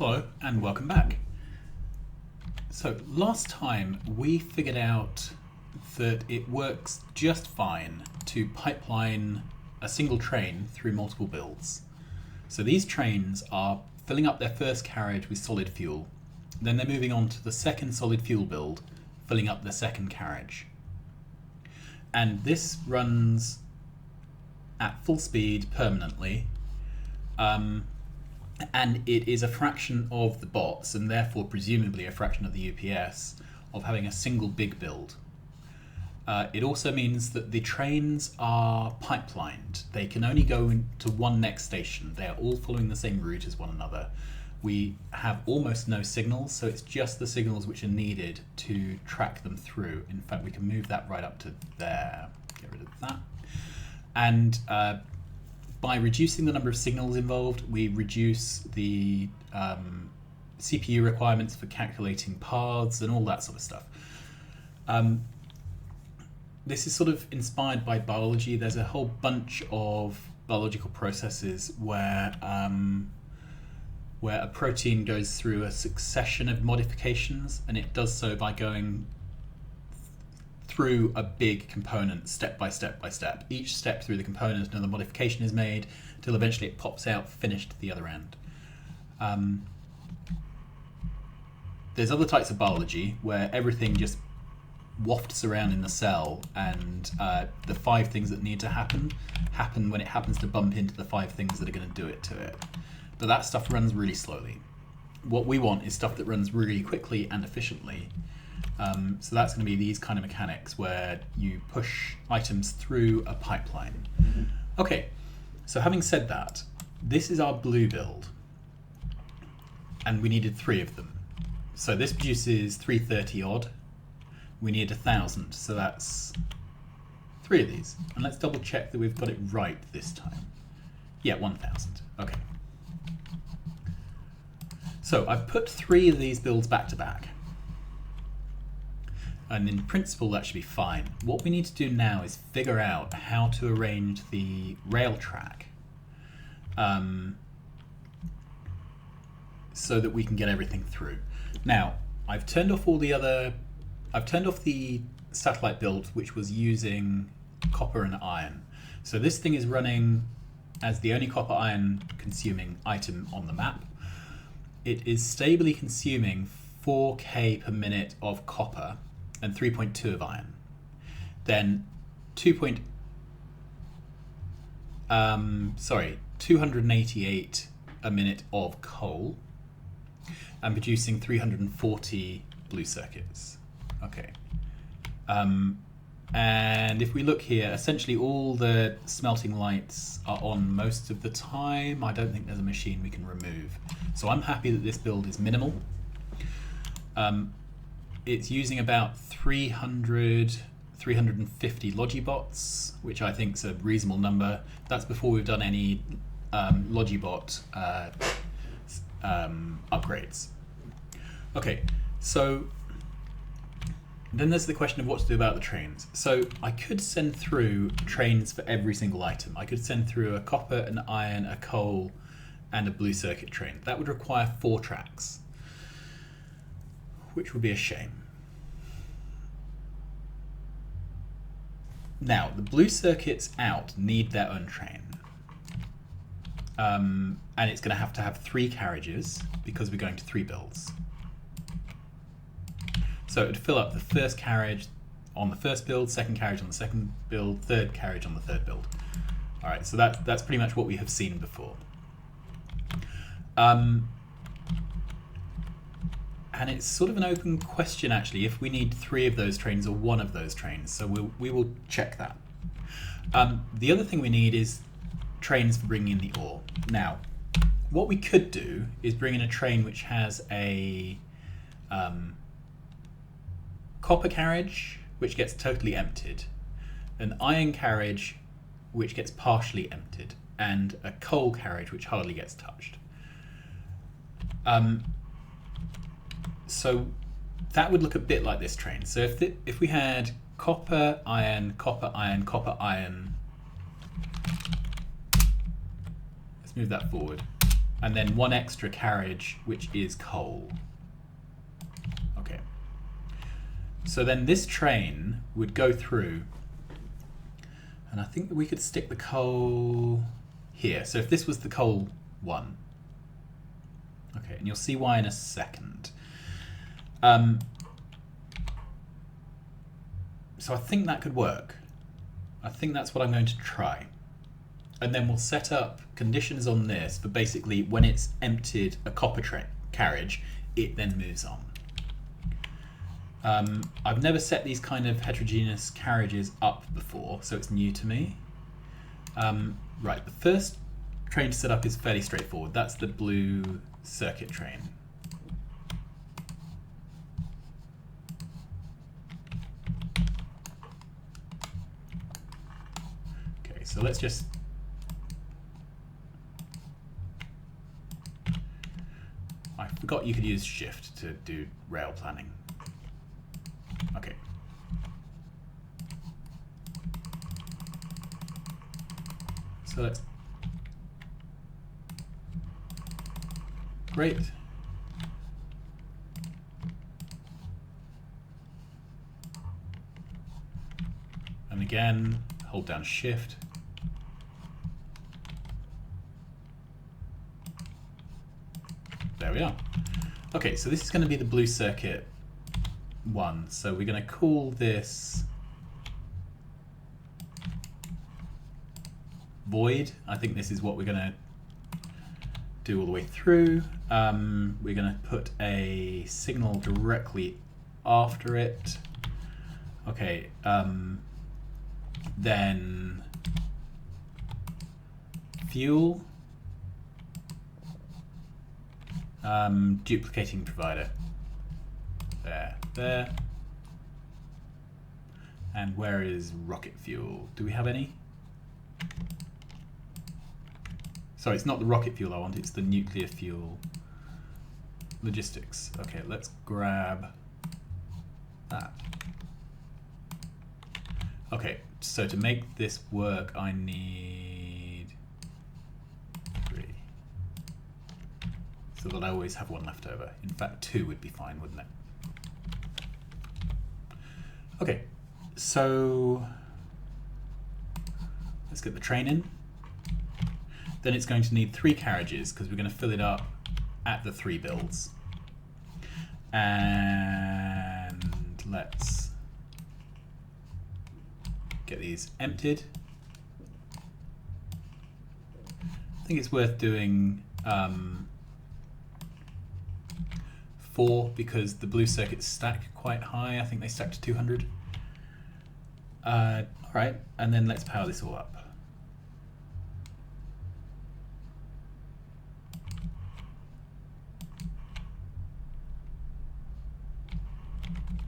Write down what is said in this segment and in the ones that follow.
Hello and welcome back. So last time we figured out that it works just fine to pipeline a single train through multiple builds. So these trains are filling up their first carriage with solid fuel, then they're moving on to the second solid fuel build, filling up the second carriage. And this runs at full speed permanently. And it is a fraction of the bots, and therefore presumably a fraction of the UPS, of having a single big build. It also means that the trains are pipelined. They can only go into one next station. They are all following the same route as one another. We have almost no signals, so it's just the signals which are needed to track them through. In fact, we can move that right up to there. Get rid of that. And by reducing the number of signals involved, we reduce the CPU requirements for calculating paths and all that sort of stuff. This is sort of inspired by biology. There's a whole bunch of biological processes where a protein goes through a succession of modifications, and it does so by going through a big component step by step by step. Each step through the component, another modification is made till eventually it pops out finished at the other end. There's other types of biology where everything just wafts around in the cell, and the 5 things that need to happen when it happens to bump into the 5 things that are going to do it to it. But that stuff runs really slowly. What we want is stuff that runs really quickly and efficiently. So that's going to be these kind of mechanics where you push items through a pipeline. Okay, so having said that, this is our blue build, and we needed 3 of them. So this produces 330 odd. We need 1,000, so that's 3 of these. And let's double check that we've got it right this time. Yeah, 1,000. Okay. So I've put 3 of these builds back to back. And in principle, that should be fine. What we need to do now is figure out how to arrange the rail track so that we can get everything through. Now, I've turned off the satellite build, which was using copper and iron. So this thing is running as the only copper iron consuming item on the map. It is stably consuming 4K per minute of copper and 3.2 of iron. Then 288 a minute of coal, and producing 340 blue circuits. Okay. And if we look here, essentially all the smelting lights are on most of the time. I don't think there's a machine we can remove. So I'm happy that this build is minimal. It's using about 350 Logibots, which I think is a reasonable number. That's before we've done any Logibot upgrades. Okay, so then there's the question of what to do about the trains. So I could send through trains for every single item. I could send through a copper, an iron, a coal, and a blue circuit train. That would require 4 tracks, which would be a shame. Now, the blue circuits out need their own train. And it's going to have 3 carriages because we're going to 3 builds. So it would fill up the first carriage on the first build, second carriage on the second build, third carriage on the third build. All right, so that's pretty much what we have seen before. And it's sort of an open question, actually, if we need 3 of those trains or 1 of those trains. So we will check that. The other thing we need is trains for bringing in the ore. Now, what we could do is bring in a train which has a copper carriage, which gets totally emptied, an iron carriage, which gets partially emptied, and a coal carriage, which hardly gets touched. So that would look a bit like this train. So if we had copper, iron, copper, iron, copper, iron, let's move that forward. and then one extra carriage, which is coal. Okay. So then this train would go through, and I think we could stick the coal here. So if this was the coal one, okay, and you'll see why in a second. So I think that could work. I think that's what I'm going to try. And then we'll set up conditions on this for basically when it's emptied a copper carriage, it then moves on. I've never set these kind of heterogeneous carriages up before, so it's new to me. Right, the first train to set up is fairly straightforward. That's the blue circuit train. Okay, so let's just... I forgot you could use shift to do rail planning. Okay. So let's... Great. And again, hold down shift. There we are. Okay, so this is going to be the blue circuit one. So we're going to call this void. I think this is what we're going to do all the way through. We're going to put a signal directly after it. Okay, then fuel. Duplicating provider. There. And where is rocket fuel? Do we have any? Sorry, it's not the rocket fuel I want, it's the nuclear fuel. Logistics. Okay, let's grab that. Okay, so to make this work, I need 3. So that I always have one left over. In fact, 2 would be fine, wouldn't it? Okay, so let's get the train in. Then it's going to need 3 carriages because we're going to fill it up at the 3 builds. And let's get these emptied. I think it's worth doing 4 because the blue circuits stack quite high. I think they stack to 200. All right, and then let's power this all up.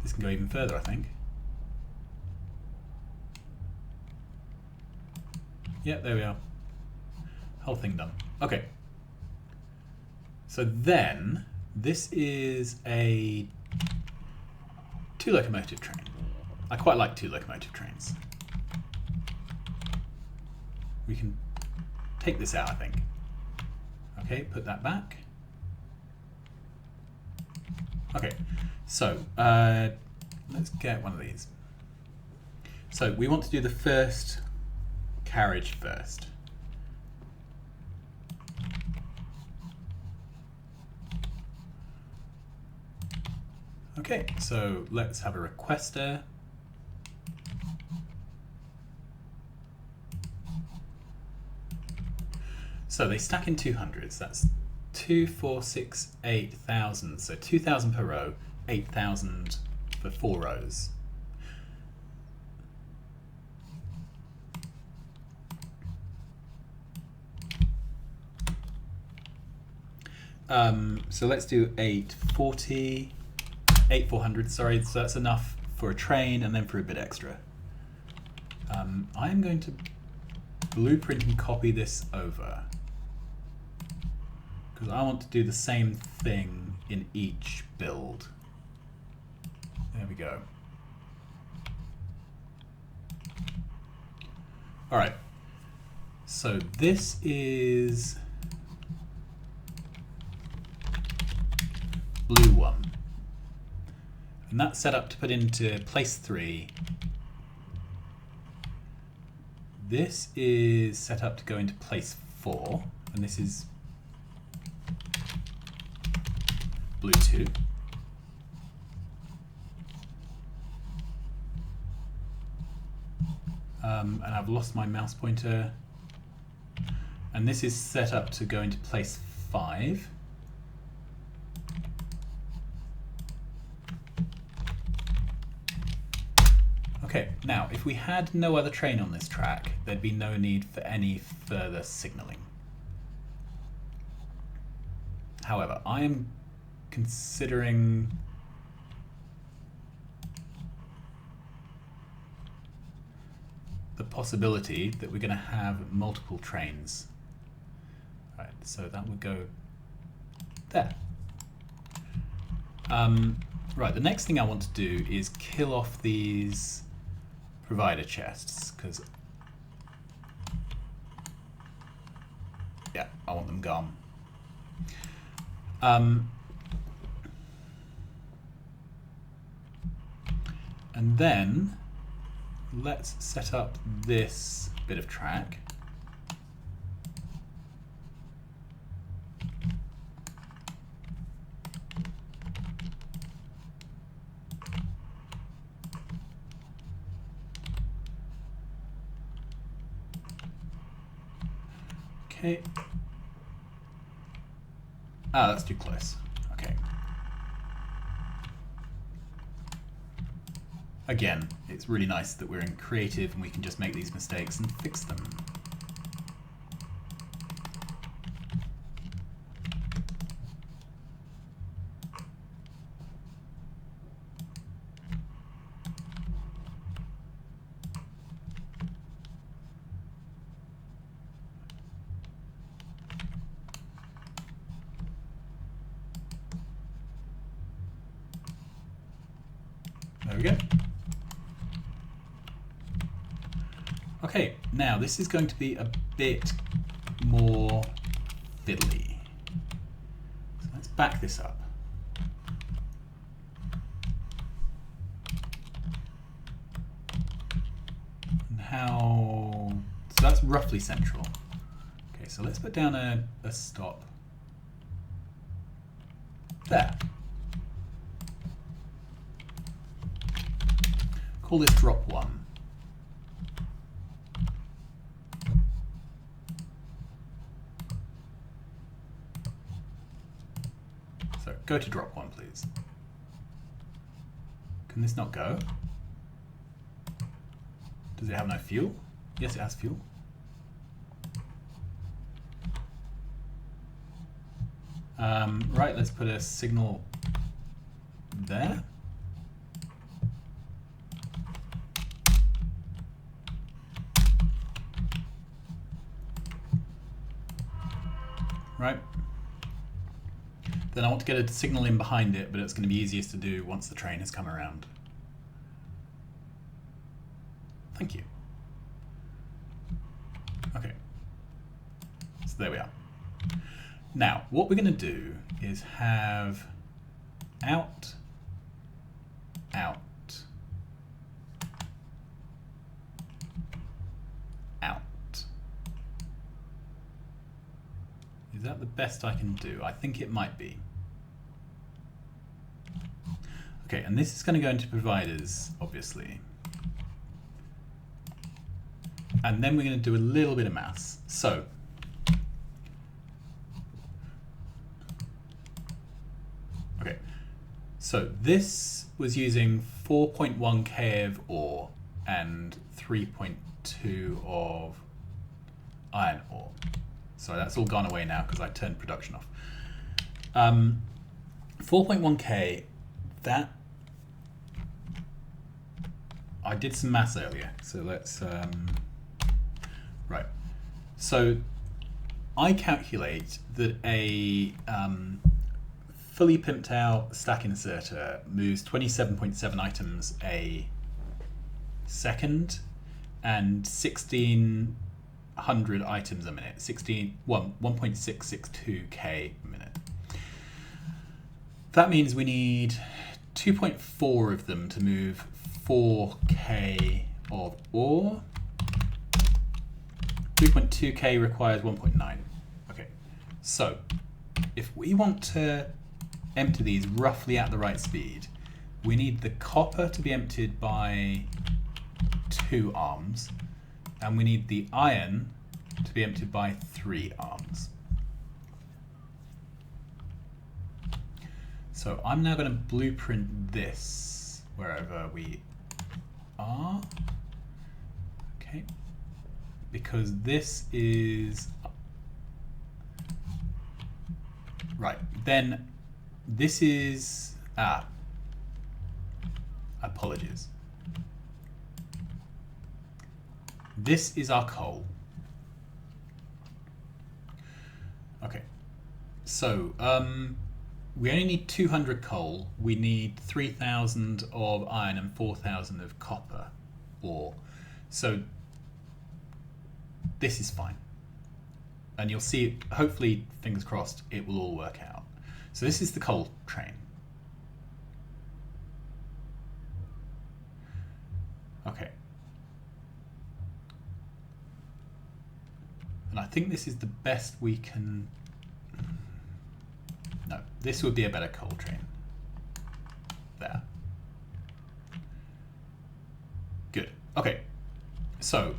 This can go even further, I think. Yeah, there we are. Whole thing done. Okay. So then, this is a 2 locomotive train. I quite like 2 locomotive trains. We can take this out, I think. Okay, put that back. Okay, so let's get one of these. So we want to do the first carriage first. Okay, so let's have a requester. So they stack in 200s. That's 2, 4, 6, 8,000. So 2,000 per row, 8,000 for 4 rows. So let's do 840, 8,400, sorry, so that's enough for a train and then for a bit extra. I'm going to blueprint and copy this over because I want to do the same thing in each build. There we go. All right, so this is blue one. And that's set up to put into place 3. This is set up to go into place 4, and this is blue 2. And I've lost my mouse pointer. And this is set up to go into place 5. Okay, now if we had no other train on this track, there'd be no need for any further signalling. However, I am considering the possibility that we're going to have multiple trains. Right, so that would go there. Right, the next thing I want to do is kill off these provider chests, because yeah, I want them gone. And then let's set up this bit of track. Okay. Ah, that's too close. Okay. Again, it's really nice that we're in creative and we can just make these mistakes and fix them. There we go. Okay, now this is going to be a bit more fiddly. So let's back this up. And how... So that's roughly central. Okay, so let's put down a stop there. Call this drop 1. So go to drop 1, please. Can this not go? Does it have no fuel? Yes, it has fuel. Right, let's put a signal there. Right. Then I want to get a signal in behind it, but it's going to be easiest to do once the train has come around. Thank you. Okay. So there we are. Now, what we're going to do is have out, out, out. Is that the best I can do? I think it might be. Okay, and this is going to go into providers, obviously. And then we're going to do a little bit of maths. So, okay, so this was using 4.1k of ore and 3.2 of iron ore. So that's all gone away now because I turned production off. 4.1k, that I did some maths earlier, so let's right. So I calculate that a fully pimped out stack inserter moves 27.7 items a second and 1,600 items a minute, 1.662k a minute. That means we need 2.4 of them to move 4k of ore. 3.2k requires 1.9. Okay, so if we want to empty these roughly at the right speed, we need the copper to be emptied by 2 arms, and we need the iron to be emptied by 3 arms. So I'm now going to blueprint this wherever we are. Okay, because this is right. Then this is apologies. This is our coal. Okay, so we only need 200 coal. We need 3,000 of iron and 4,000 of copper ore. So this is fine. And you'll see, hopefully, fingers crossed, it will all work out. So this is the coal train. Okay. And I think this is the best we can... No, this would be a better coal train. There. Good. Okay. So,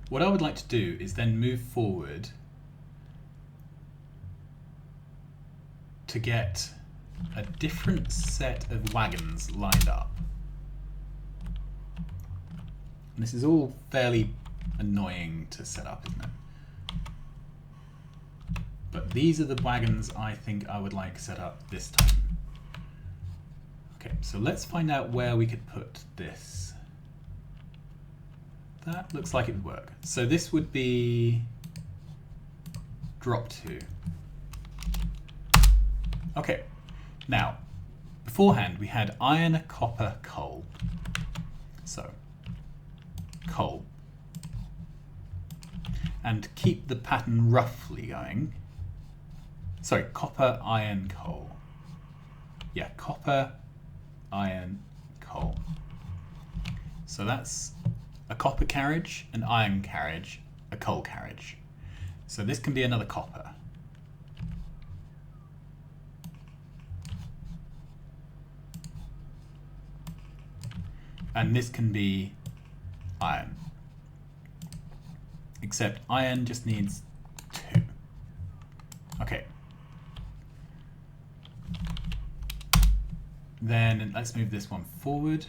what I would like to do is then move forward to get a different set of wagons lined up. And this is all fairly annoying to set up, isn't it? But these are the wagons I think I would like set up this time. Okay, so let's find out where we could put this. That looks like it would work. So this would be drop 2. Okay, now, beforehand we had iron, copper, coal. So, coal. And keep the pattern roughly going. Sorry, copper, iron, coal. Yeah, copper, iron, coal. So that's a copper carriage, an iron carriage, a coal carriage. So this can be another copper. And this can be iron. Except iron just needs 2. Okay. Then let's move this one forward.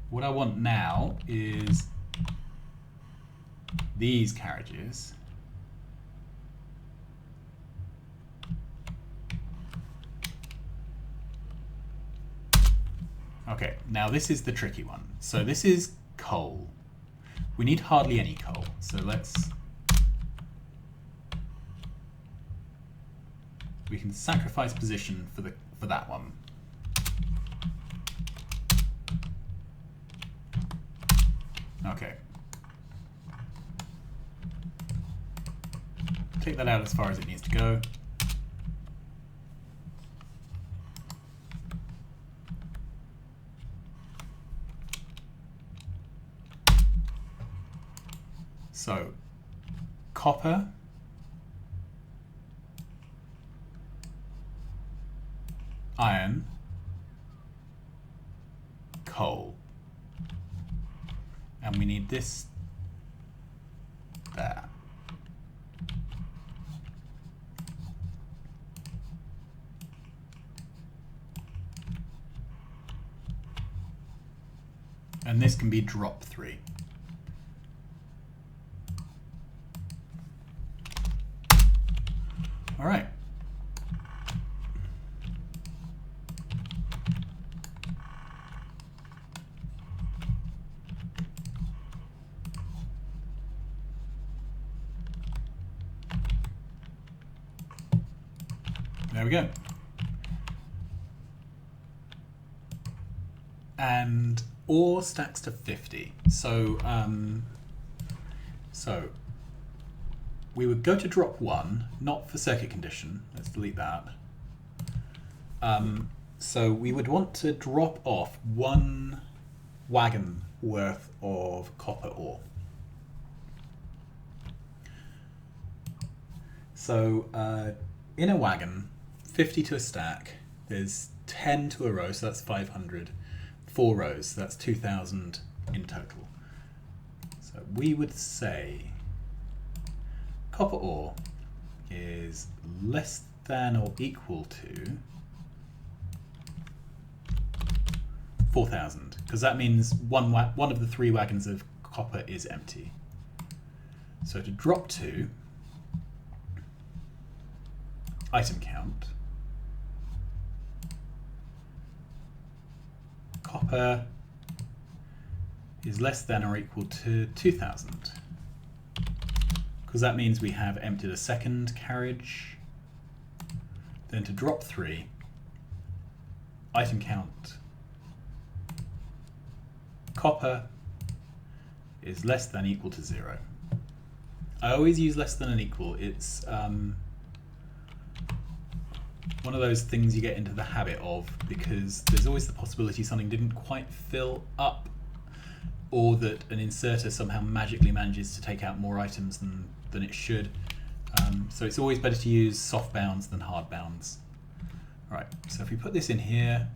What I want now is these carriages. Okay, now this is the tricky one. So this is coal. We need hardly any coal, so we can sacrifice position for that one. Okay. Take that out as far as it needs to go. So, copper, iron, coal, and we need this there. And this can be drop 3. All right. There we go. And ore stacks to 50. So we would go to drop 1, not for circuit condition. Let's delete that. So we would want to drop off 1 wagon worth of copper ore. So in a wagon, 50 to a stack, there's 10 to a row, so that's 500. 4 rows, so that's 2,000 in total. So we would say copper ore is less than or equal to 4,000, because that means one of the 3 wagons of copper is empty. So to drop to item count, copper is less than or equal to 2,000, because that means we have emptied a second carriage. Then to drop 3, item count, copper is less than equal to 0. I always use less than and equal. It's one of those things you get into the habit of, because there's always the possibility something didn't quite fill up, or that an inserter somehow magically manages to take out more items than it should. So it's always better to use soft bounds than hard bounds. All right, so if we put this in here,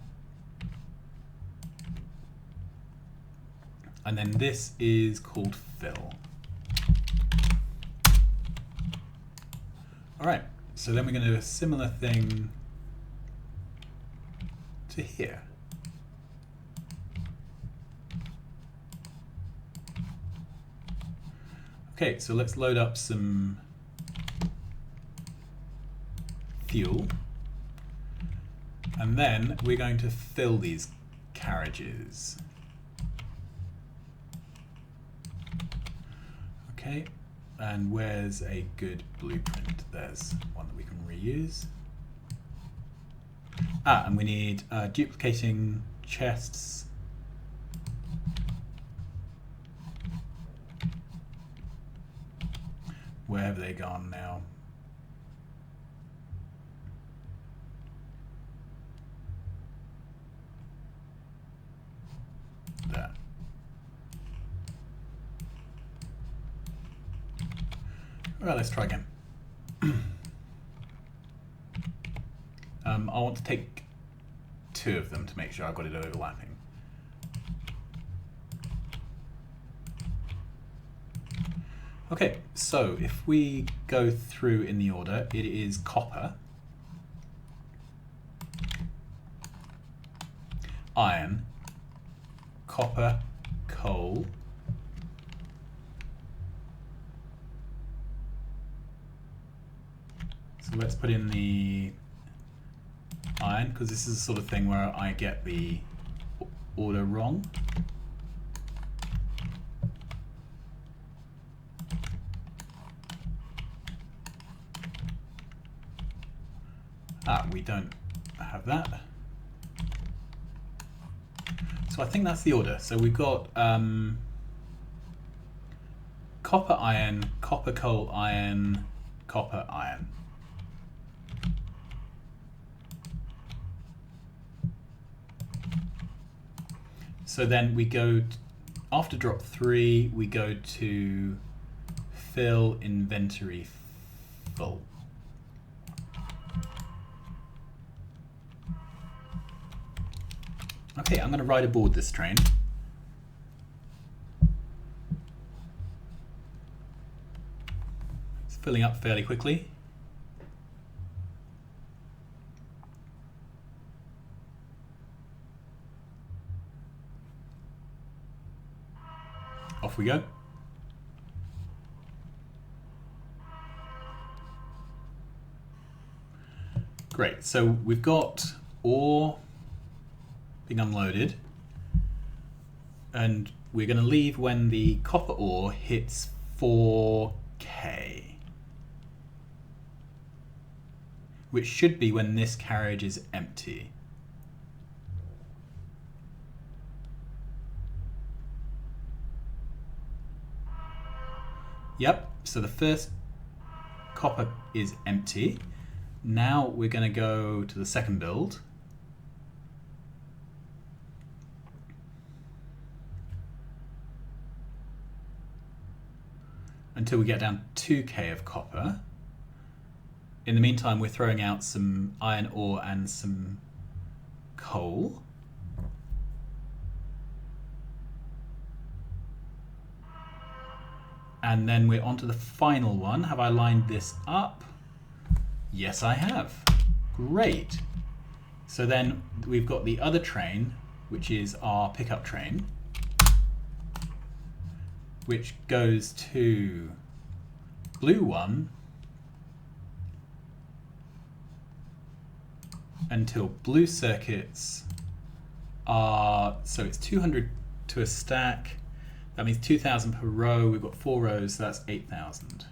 and then this is called fill. All right, so then we're going to do a similar thing to here. Okay, so let's load up some fuel, and then we're going to fill these carriages. Okay, and where's a good blueprint? There's one that we can reuse. And we need duplicating chests. Where have they gone now? There. All right, let's try again. I want to take 2 of them to make sure I've got it overlapping. Okay, so if we go through in the order, it is copper, iron, copper, coal, so let's put in the iron, because this is the sort of thing where I get the order wrong. We don't have that. So I think that's the order. So we've got copper, iron, copper, coal, iron, copper, iron. So then we go, after drop 3, we go to fill inventory full. Okay, I'm going to ride aboard this train. It's filling up fairly quickly. Off we go. Great, so we've got ore being unloaded, and we're going to leave when the copper ore hits 4K, which should be when this carriage is empty. Yep, so the first copper is empty. Now we're going to go to the second build. Until we get down 2k of copper. In the meantime, we're throwing out some iron ore and some coal. And then we're on to the final one. Have I lined this up? Yes, I have. Great. So then we've got the other train, which is our pickup train, which goes to blue one until blue circuits are, so it's 200 to a stack. That means 2,000 per row. We've got 4 rows, so that's 8,000.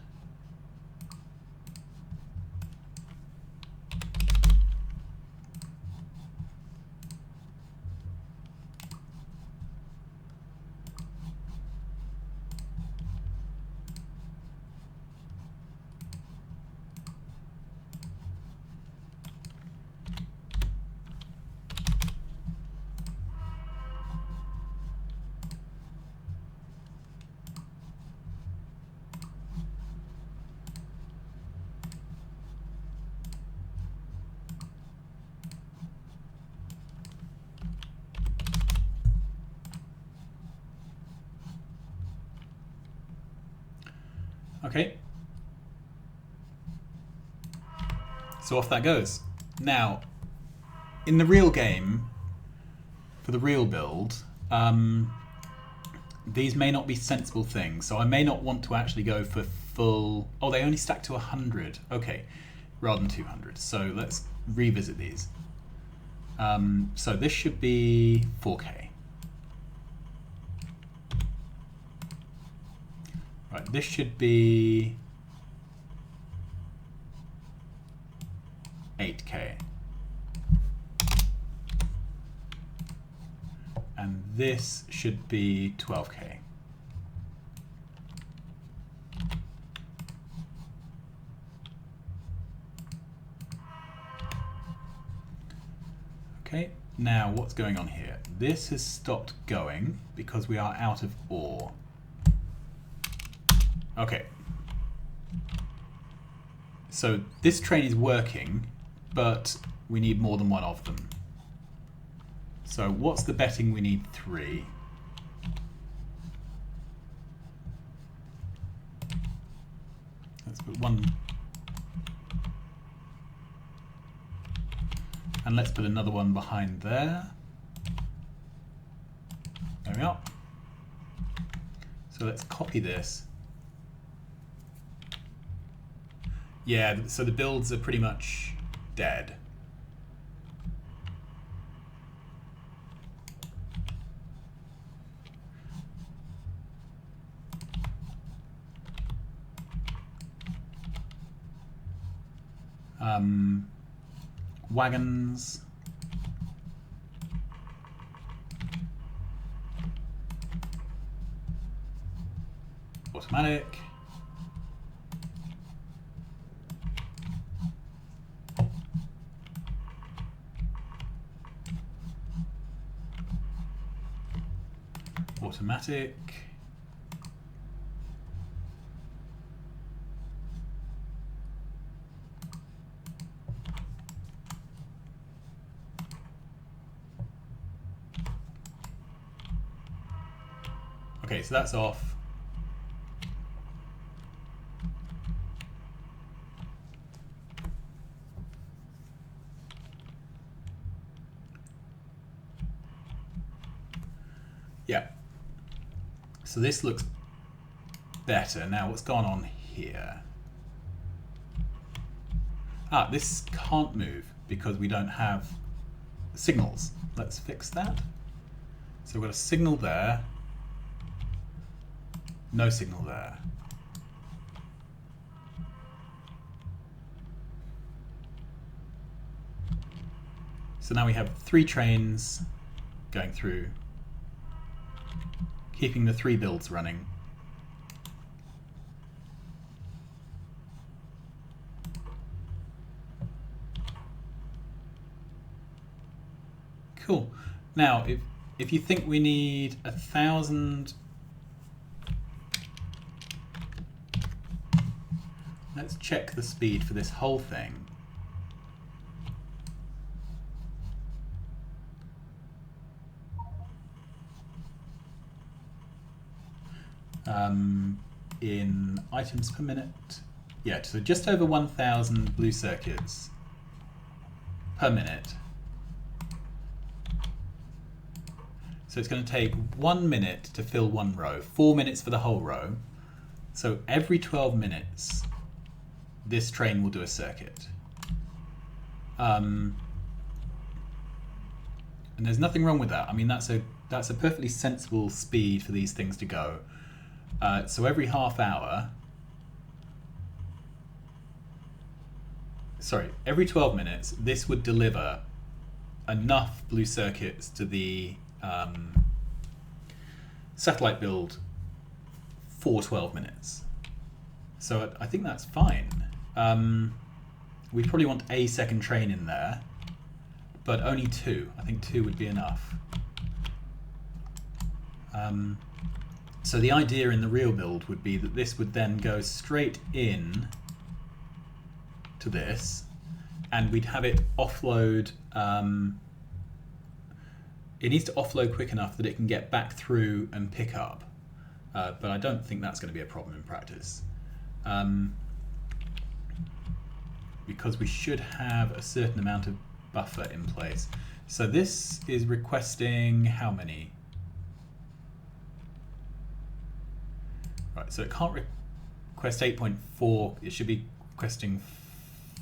Okay. So off that goes. Now, in the real game, for the real build, these may not be sensible things. So I may not want to actually go for full... Oh, they only stack to 100. Okay, rather than 200. So let's revisit these. So this should be 4K. Right, this should be 8K. And this should be 12K. Okay, now what's going on here? This has stopped going because we are out of ore. Okay. So this train is working, but we need more than one of them. So what's the betting? We need 3. Let's put 1. And let's put another one behind there. There we are. So let's copy this. Yeah, so the builds are pretty much dead. Wagons. Automatic. Automatic. Okay, so that's off. Yeah. So this looks better. Now what's gone on here? Ah, this can't move because we don't have signals. Let's fix that. So we've got a signal there. No signal there. So now we have 3 trains going through, keeping the 3 builds running. Cool. Now, if you think we need 1,000, let's check the speed for this whole thing. In items per minute, yeah, so just over 1,000 blue circuits per minute. So it's going to take 1 minute to fill one row, 4 minutes for the whole row. So every 12 minutes, this train will do a circuit. And there's nothing wrong with that. I mean, that's a perfectly sensible speed for these things to go. So every half hour, every 12 minutes, this would deliver enough blue circuits to the satellite build for 12 minutes. So I think that's fine. We probably want a second train in there, but only 2. I think 2 would be enough. So the idea in the real build would be that this would then go straight in to this, and we'd have it offload. It needs to offload quick enough that it can get back through and pick up, but I don't think that's going to be a problem in practice, because we should have a certain amount of buffer in place. So this is requesting how many? Right, so it can't request 8.4, it should be requesting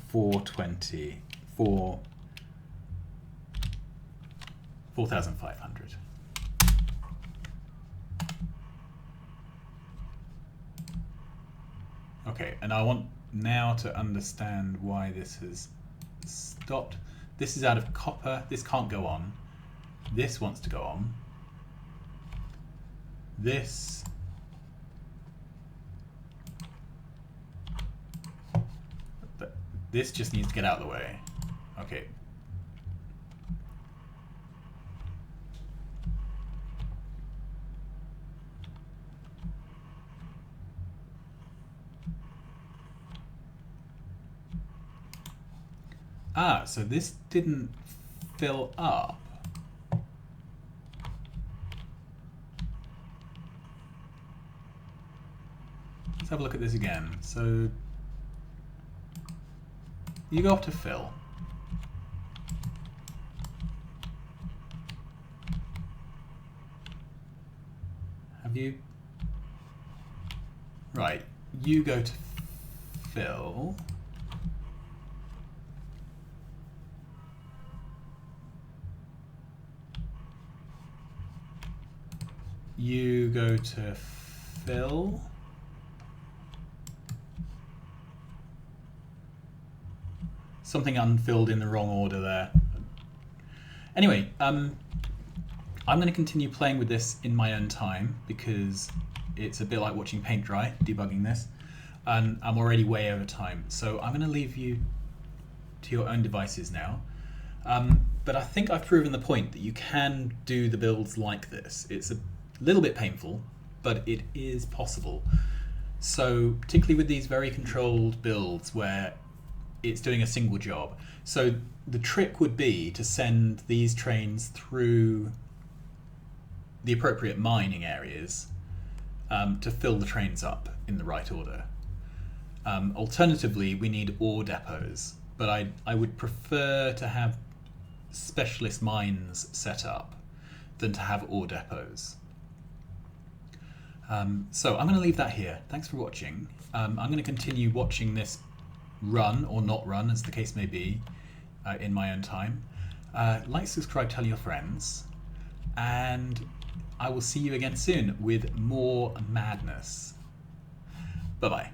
420, 4,500. Okay, and I want now to understand why this has stopped. This is out of copper, this can't go on. This wants to go on. This just needs to get out of the way. Okay. Ah, so this didn't fill up. Let's have a look at this again. So you go up to fill. Have you? Right, you go to fill. You go to fill. Something unfilled in the wrong order there. Anyway, I'm going to continue playing with this in my own time because it's a bit like watching paint dry, debugging this, and I'm already way over time. So I'm going to leave you to your own devices now. But I think I've proven the point that you can do the builds like this. It's a little bit painful, but it is possible. So particularly with these very controlled builds where it's doing a single job. So the trick would be to send these trains through the appropriate mining areas to fill the trains up in the right order. Alternatively, we need ore depots, but I would prefer to have specialist mines set up than to have ore depots. So I'm going to leave that here. Thanks for watching. I'm going to continue watching this run or not run, as the case may be, in my own time. Like, subscribe, tell your friends, and I will see you again soon with more madness. Bye-bye.